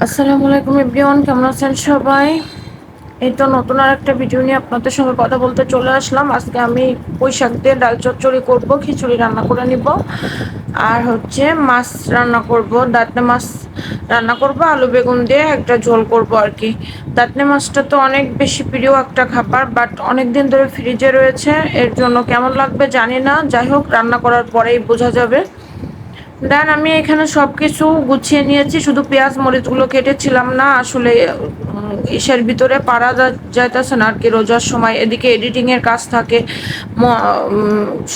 আসসালামু আলাইকুম এভরিওয়ান, কেমন আছেন সবাই? এই তো নতুন আর একটা ভিডিও নিয়ে আপনাদের সঙ্গে কথা বলতে চলে আসলাম। আজকে আমি পুঁই শাক দিয়ে ডাল চচ্চড়ি করব, খিচুড়ি রান্না করে নিব, আর হচ্ছে মাছ রান্না করব, দাঁতনে মাছ রান্না করব, আলু বেগুন দিয়ে একটা ঝোল করব আর কি। দাঁতনে মাছটা তো অনেক বেশি প্রিয় একটা খাবার, বাট অনেক দিন ধরে ফ্রিজে রয়েছে, এর জন্য কেমন লাগবে জানি না। যাই হোক, রান্না করার পরেই বোঝা যাবে। দেন আমি এখানে সবকিছু গুছিয়ে নিয়েছি, শুধু পেঁয়াজ মরিচগুলো কেটেছিলাম না, আসলে ইসের ভিতরে পারা যাইতেছে না আর কি। রোজার সময় এদিকে এডিটিং এর কাজ থাকে,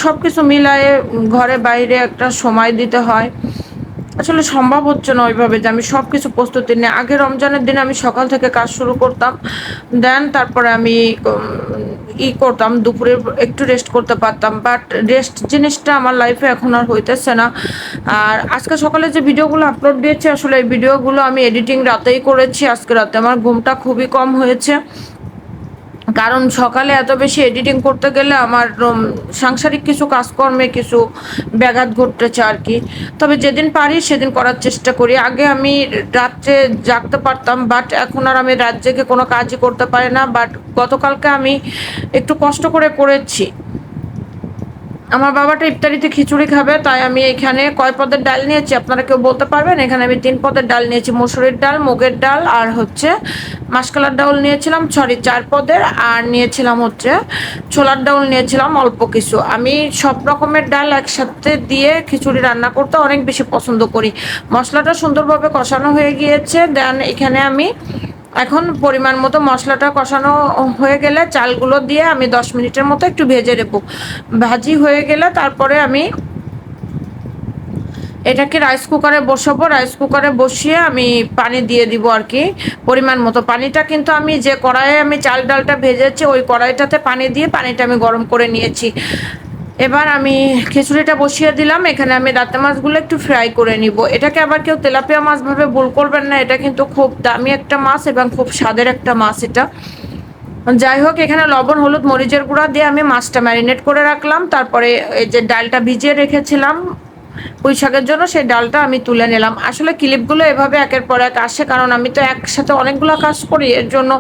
সবকিছু মিলায়ে ঘরে বাইরে একটা সময় দিতে হয়। আসলে সম্ভব হচ্ছে না ওইভাবে যে আমি সবকিছু প্রস্তুতি নিয়ে। আগে রমজানের দিন আমি সকাল থেকে কাজ শুরু করতাম, দেন তারপরে আমি করতাম, দুপুরে একটু রেস্ট করতে পারতাম, বাট রেস্ট জিনিসটা আমার লাইফে এখন আর হইতেছে না। আর আজকে সকালে যে ভিডিওগুলো আপলোড দিয়েছি, আসলে এই ভিডিওগুলো আমি এডিটিং রাতেই করেছি। আজকে রাতে আমার ঘুমটা খুবই কম হয়েছে, কারণ সকালে এত বেশি এডিটিং করতে গেলে আমার সাংসারিক কিছু কাজকর্মে কিছু ব্যাঘাত ঘটতেছে আর কি। তবে যেদিন পারি সেদিন করার চেষ্টা করি। আগে আমি রাত্রে জাগতে পারতাম, বাট এখন আর আমি রাত জেগে কোনো কাজই করতে পারি না। বাট গতকালকে আমি একটু কষ্ট করে করেছি। আমার বাবাটা ইফতারিতে খিচুড়ি খাবে, তাই আমি এখানে কয় পদের ডাল নিয়েছি আপনারা কেউ বলতে পারবেন? এখানে আমি 3 পদের ডাল নিয়েছি, মসুরির ডাল, মুগের ডাল, আর হচ্ছে মাসকলার ডাউল নিয়েছিলাম, 4 পদের, আর নিয়েছিলাম হচ্ছে ছোলার ডাউল নিয়েছিলাম অল্প কিছু। আমি সব রকমের ডাল একসাথে দিয়ে খিচুড়ি রান্না করতে অনেক বেশি পছন্দ করি। মশলাটা সুন্দরভাবে কষানো হয়ে গিয়েছে, দেন এখানে আমি এখন পরিমাণ মতো মশলাটা কষানো হয়ে গেলে চালগুলো দিয়ে আমি 10 মিনিটের মতো একটু ভেজে নেবো। ভাজি হয়ে গেলে তারপরে আমি এটাকে রাইস কুকারে বসাবো। রাইস কুকারে বসিয়ে আমি পানি দিয়ে দিব আর কি, পরিমাণ মতো। পানিটা কিন্তু আমি যে কড়াইয়ে আমি চাল ডালটা ভেজেছি ওই কড়াইটাতে পানি দিয়ে পানিটা আমি গরম করে নিয়েছি। এবার আমি খিচুড়িটা বসিয়ে দিলাম। এখানে আমি দাঁতে মাছগুলো একটু ফ্রাই করে নিব। এটাকে আবার কেউ তেলাপিয়া মাছ ভাবে ভুল করবেন না, এটা কিন্তু খুব দামি একটা মাছ এবং খুব স্বাদের একটা মাছ এটা। যাই হোক, এখানে লবণ হলুদ মরিচের গুঁড়া দিয়ে আমি মাছটা ম্যারিনেট করে রাখলাম। তারপরে এই যে ডালটা ভিজিয়ে রেখেছিলাম পুঁই শাকের জন্য, সেই ডালটা আমি তুলে নিলাম। আসলে ক্লিপগুলো এভাবে একের পর এক আসে, কারণ আমি তো একসাথে অনেকগুলো কাজ করি, এর জন্য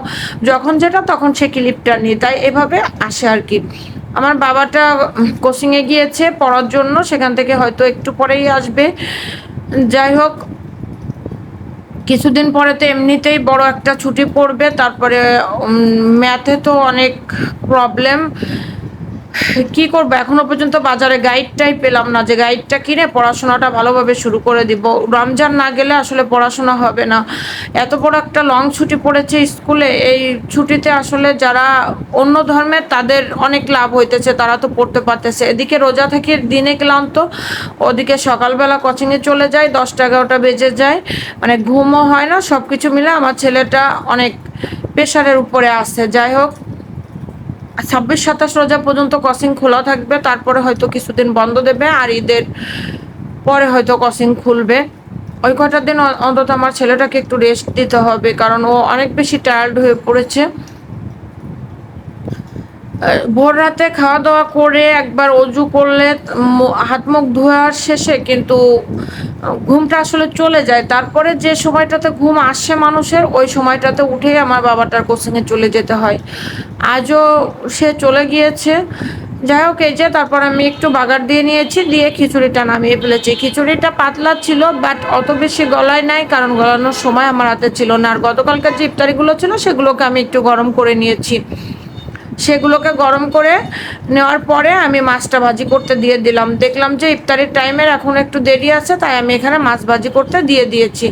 যখন যেটা তখন সে ক্লিপটা নিই, তাই এভাবে আসে আর কি। আমার বাবাটা কোচিংয়ে গিয়েছে পড়ার জন্য, সেখান থেকে হয়তো একটু পরেই আসবে। যাই হোক, কিছুদিন পরে তো এমনিতেই বড় একটা ছুটি পড়বে, তারপরে ম্যাথে তো অনেক প্রবলেম। কি করবো, এখনো পর্যন্ত বাজারে গাইডটাই পেলাম না যে গাইডটা কিনে পড়াশোনাটা ভালোভাবে শুরু করে দিব। রমজান না গেলে আসলে পড়াশোনা হবে না। এত বড় একটা লং ছুটি পড়েছে স্কুলে, এই ছুটিতে আসলে যারা অন্য ধর্মের তাদের অনেক লাভ হইতেছে, তারা তো পড়তে পারতেছে। এদিকে রোজা থেকে দিনে ক্লান্ত, ওদিকে সকালবেলা কোচিংয়ে চলে যায়, 10টা 11টা বেজে যায়, মানে ঘুমও হয় না। সব কিছু মিলে আমার ছেলেটা অনেক প্রেশারের উপরে আসছে। যাই হোক, 26 27 রোজা পর্যন্ত কোচিং খোলা থাকবে, তারপরে হয়তো কিছুদিন বন্ধ দেবে, আর ঈদের পরে হয়তো কোচিং খুলবে। ওই কয়টা দিন অন্তত আমার ছেলেটাকে একটু রেস্ট দিতে হবে, কারণ ও অনেক বেশি টায়ার্ড হয়ে পড়েছে। ভোর রাতে খাওয়া দাওয়া করে একবার অজু করলে হাত মুখ ধোয়ার শেষে কিন্তু ঘুমটা আসলে চলে যায়। তারপরে যে সময়টাতে ঘুম আসে মানুষের, ওই সময়টাতে উঠেই আমার বাবাটার কোচিংয়ে চলে যেতে হয়। আজও সে চলে গিয়েছে। যাই হোক, এই যে তারপর আমি একটু বাগার দিয়ে নিয়েছি, দিয়ে খিচুড়িটা নামিয়ে ফেলেছি। খিচুড়িটা পাতলা ছিল, বাট অত বেশি গলায় নাই, কারণ গলানোর সময় আমার হাতে ছিল না। আর গতকালকার যে ইফতারিগুলো ছিল সেগুলোকে আমি একটু গরম করে নিয়েছি। সেগুলোকে গরম করে নেওয়ার পরে আমি মাছটা ভাজি করতে দিয়ে দিলাম। দেখলাম যে ইফতারির টাইমের এখন একটু দেরি আছে, তাই আমি এখানে মাছ ভাজি করতে দিয়ে দিয়েছি।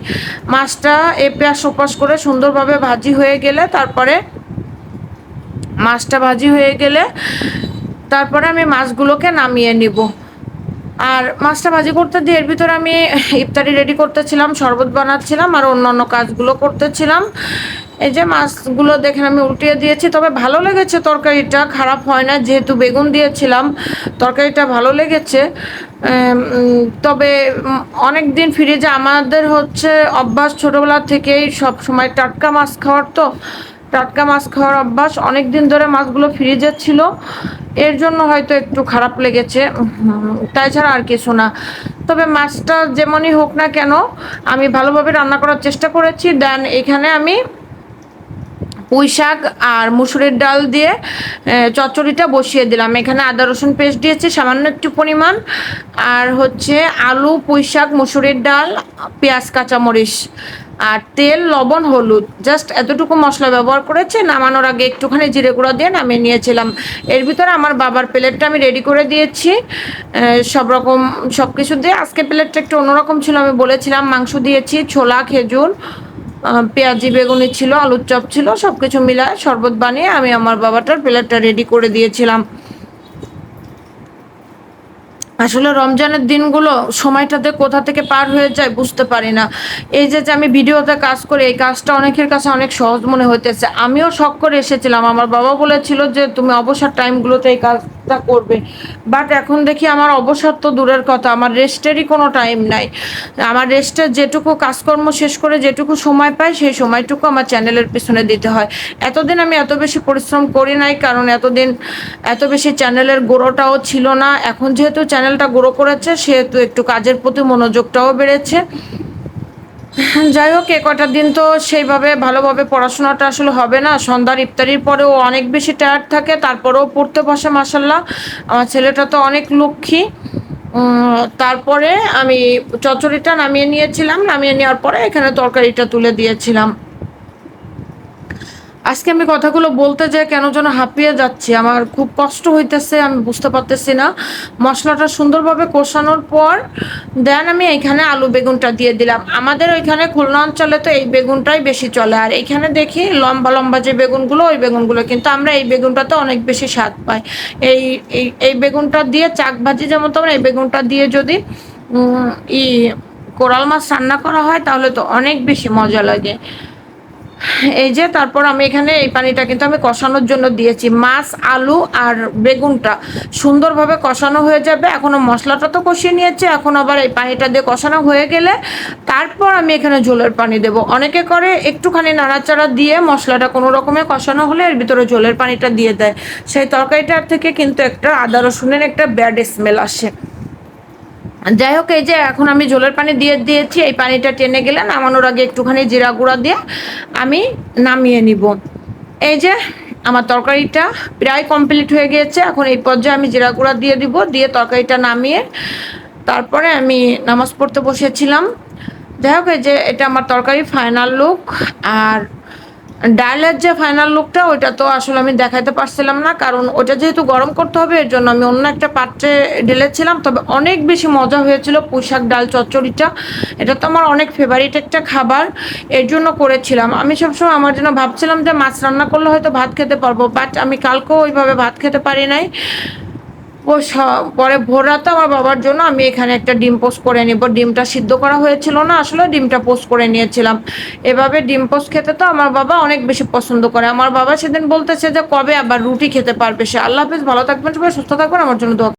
মাছটা এপাশ ওপাশ করে সুন্দরভাবে ভাজি হয়ে গেলে তারপরে আমি মাছগুলোকে নামিয়ে নিব। আর মাছটা ভাজি করতে দিয়ে এর ভিতরে আমি ইফতারি রেডি করতেছিলাম, শরবত বানাচ্ছিলাম, আর অন্যান্য কাজগুলো করতেছিলাম। এই যে মাছগুলো দেখেন আমি উল্টিয়ে দিয়েছি, তবে ভালো লেগেছে তরকারিটা, খারাপ হয় না, যেহেতু বেগুন দিয়েছিলাম তরকারিটা ভালো লেগেছে। তবে অনেক দিন ফ্রিজে আমাদের হচ্ছে অভ্যাস ছোটোবেলা থেকেই সব সময় টাটকা মাছ খাওয়ার, তো টাটকা মাছ খাওয়ার অভ্যাস, অনেক দিন ধরে মাছগুলো ফ্রিজে ছিল, এর জন্য হয়তো একটু খারাপ লেগেছে, তাই ছাড়া আর কিছু না। তবে মাছটা যেমনই হোক না কেন আমি ভালোভাবে রান্না করার চেষ্টা করেছি। দেন এখানে আমি পুঁই শাক আর মুসুরির ডাল দিয়ে চচ্চড়িটা বসিয়ে দিলাম। এখানে আদা রসুন পেস্ট দিয়েছি সামান্য একটু পরিমাণ, আর হচ্ছে আলু, পুঁই শাক, মুসুরির ডাল, পেঁয়াজ, কাঁচামরিচ আর তেল, লবণ, হলুদ, জাস্ট এতটুকু মশলা ব্যবহার করেছি। নামানোর আগে একটুখানি জিরে গুঁড়া দিয়ে নামিয়ে নিয়েছিলাম। এর ভিতরে আমার বাবার প্লেটটা আমি রেডি করে দিয়েছি সব রকম সব কিছু দিয়ে। আজকে প্লেটটা একটু অন্যরকম ছিল, আমি বলেছিলাম। মাংস দিয়েছি, ছোলা, খেজুর, পেঁয়াজি, বেগুনি ছিল, আলুর চপ ছিল, সব কিছু মিলায় শরবত বানিয়ে আমি আমার বাবাটার প্লেটটা রেডি করে দিয়েছিলাম। আসলে রমজানের দিনগুলো সময়টাতে কোথা থেকে পার হয়ে যায় বুঝতে পারি না। এই যে আমি ভিডিওতে কাজ করি, এই কাজটা অনেকের কাছে অনেক সহজ মনে হইতেছে। আমিও শখ করে এসেছিলাম, আমার বাবা বলেছিল যে তুমি অবসর টাইমগুলোতে এই কাজটা করবে, বাট এখন দেখি আমার অবসর তো দূরের কথা, আমার রেস্টেরই কোনো টাইম নাই। আমার রেস্টের যেটুকু কাজকর্ম শেষ করে যেটুকু সময় পাই সেই সময়টুকু আমার চ্যানেলের পিছনে দিতে হয়। এতদিন আমি এত বেশি পরিশ্রম করি নাই, কারণ এতদিন এত বেশি চ্যানেলের গ্রোটাও ছিল না। এখন যেহেতু চ্যানেলটা গ্রো করেছে সেহেতু একটু কাজের প্রতি মনোযোগটাও বেড়েছে। যাই হোক, এ কটা দিন তো সেইভাবে ভালোভাবে পড়াশোনাটা আসলে হবে না। সন্ধ্যার ইফতারির পরেও অনেক বেশি টায়ার্ড থাকে, তারপরেও পড়তে বসে মাসাল্লাহ। আমার ছেলেটা তো অনেক লক্ষ্মী। তারপরে আমি চচ্চড়িটা নামিয়ে নিয়েছিলাম, নামিয়ে নেওয়ার পরে এখানে তরকারিটা তুলে দিয়েছিলাম। আজকে আমি কথাগুলো বলতে যেয়ে কেন যেন হাঁপিয়ে যাচ্ছি, আমার খুব কষ্ট হইতেছে, আমি বুঝতে পারতেছি না। মশলাটা সুন্দরভাবে কষানোর পর দেন আমি এখানে আলু বেগুনটা দিয়ে দিলাম। আমাদের ওইখানে খুলনা অঞ্চলে তো এই বেগুনটাই বেশি চলে, আর এখানে দেখি লম্বা লম্বা যে বেগুনগুলো ওই বেগুনগুলো, কিন্তু আমরা এই বেগুনটাতে অনেক বেশি স্বাদ পাই। এই এই বেগুনটা দিয়ে চাক ভাজি যেমন, তোমরা এই বেগুনটা দিয়ে যদি ই কোরাল মাছ রান্না করা হয় তাহলে তো অনেক বেশি মজা লাগে। এই যে তারপর আমি এখানে এই পানিটা কিন্তু আমি কষানোর জন্য দিয়েছি। মাছ, আলু আর বেগুনটা সুন্দরভাবে কষানো হয়ে যাবে। এখনো মশলাটা তো কষিয়ে নিয়েছে, এখন আবার এই পানিটা দিয়ে কষানো হয়ে গেলে তারপর আমি এখানে ঝোলের পানি দেব। অনেকে করে একটুখানি নাড়াচাড়া দিয়ে মশলাটা কোনো রকমে কষানো হলে এর ভিতরে ঝোলের পানিটা দিয়ে দেয়, সেই তরকারিটার থেকে কিন্তু একটা আদা রসুনের একটা ব্যাড স্মেল আসে। যাই হোক, এই যে এখন আমি ঝোলের পানি দিয়ে দিয়েছি, এই পানিটা টেনে গেলে নামানোর আগে একটুখানি জিরা গুঁড়া দিয়ে আমি নামিয়ে নিব। এই যে আমার তরকারিটা প্রায় কমপ্লিট হয়ে গিয়েছে। এখন এই পর্যায়ে আমি জিরা গুঁড়া দিয়ে দিব, দিয়ে তরকারিটা নামিয়ে তারপরে আমি নামাজ পড়তে বসেছিলাম। যাই হোক, এই যে এটা আমার তরকারি ফাইনাল লুক। আর ডালের যে ফাইনাল লুকটা ওইটা তো আসলে আমি দেখাইতে পারছিলাম না, কারণ ওটা যেহেতু গরম করতে হবে এর জন্য আমি অন্য একটা পাত্রে ঢেলেছিলাম। তবে অনেক বেশি মজা হয়েছিল পুঁই শাক ডাল চচ্চড়িটা। এটা তো আমার অনেক ফেভারিট একটা খাবার, এর জন্য করেছিলাম। আমি সবসময় আমার জন্য ভাবছিলাম যে মাছ রান্না করলে হয়তো ভাত খেতে পারবো, বাট আমি কালকেও ওইভাবে ভাত খেতে পারি নাই। পরে ভোর রাতে আমার বাবার জন্য আমি এখানে একটা ডিম পোস্ট করে নিব। ডিমটা সিদ্ধ করা হয়েছিল না, আসলে ডিমটা পোস্ট করে নিয়েছিলাম। এভাবে ডিম পোস্ট খেতে তো আমার বাবা অনেক বেশি পছন্দ করে। আমার বাবা সেদিন বলতেছে যে কবে আবার রুটি খেতে পারবে সে। আল্লাহ হাফেজ, ভালো থাকবেন সবাই, সুস্থ থাকবেন, আমার জন্য দোয়া